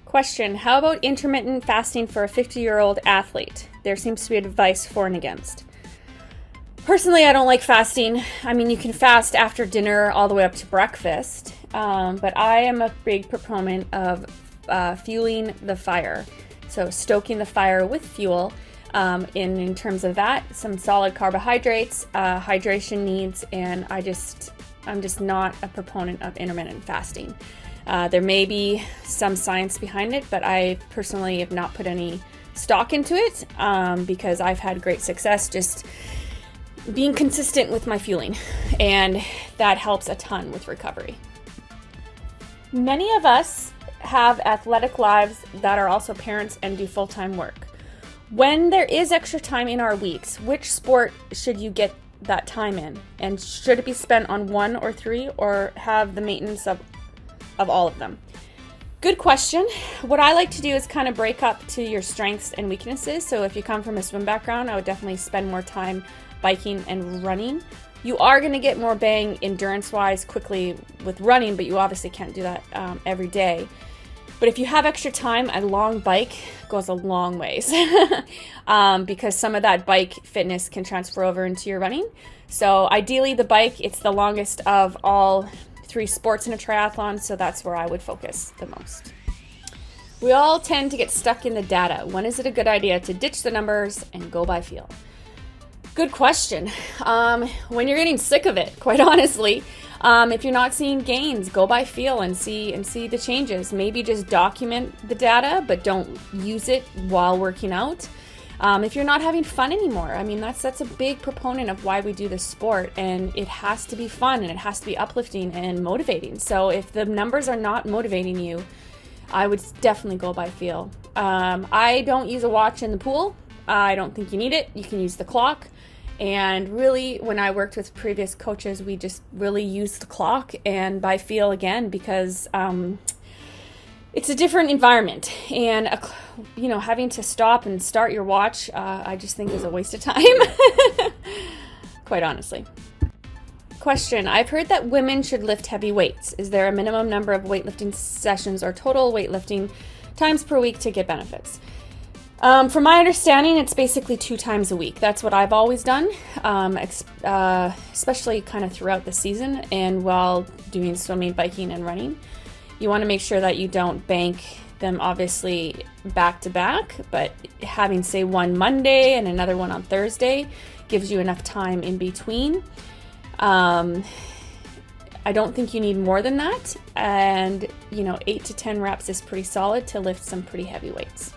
Question, how about intermittent fasting for a 50-year-old athlete? There seems to be advice for and against. Personally, I don't like fasting. I mean, you can fast after dinner all the way up to breakfast, but I am a big proponent of fueling the fire. So stoking the fire with fuel in terms of that, some solid carbohydrates, hydration needs, and I'm just not a proponent of intermittent fasting. There may be some science behind it, but I personally have not put any stock into it because I've had great success just being consistent with my fueling, and that helps a ton with recovery. Many of us have athletic lives that are also parents and do full-time work. When there is extra time in our weeks, which sport should you get that time in? And should it be spent on one or three, or have the maintenance of all of them? Good question. What I like to do is kind of break up to your strengths and weaknesses. So if you come from a swim background, I would definitely spend more time biking and running. You are going to get more bang endurance-wise quickly with running, but you obviously can't do that every day. But if you have extra time, a long bike goes a long ways because some of that bike fitness can transfer over into your running. So ideally the bike, it's the longest of all three sports in a triathlon, so that's where I would focus the most. We all tend to get stuck in the data. When is it a good idea to ditch the numbers and go by feel? Good question. When you're getting sick of it, quite honestly. If you're not seeing gains, go by feel and see the changes. Maybe just document the data, but don't use it while working out. If you're not having fun anymore, I mean, that's a big proponent of why we do this sport, and it has to be fun and it has to be uplifting and motivating. So if the numbers are not motivating you, I would definitely go by feel. I don't use a watch in the pool. I don't think you need it. You can use the clock. And really, when I worked with previous coaches, we just really used the clock and by feel again, because it's a different environment, and having to stop and start your watch, I just think is a waste of time, quite honestly. Question, I've heard that women should lift heavy weights. Is there a minimum number of weightlifting sessions or total weightlifting times per week to get benefits? From my understanding, it's basically 2 times a week. That's what I've always done, especially kind of throughout the season and while doing swimming, biking, and running. You want to make sure that you don't bank them obviously back to back, but having, say, one Monday and another one on Thursday gives you enough time in between. I don't think you need more than that, and 8 to 10 reps is pretty solid to lift some pretty heavy weights.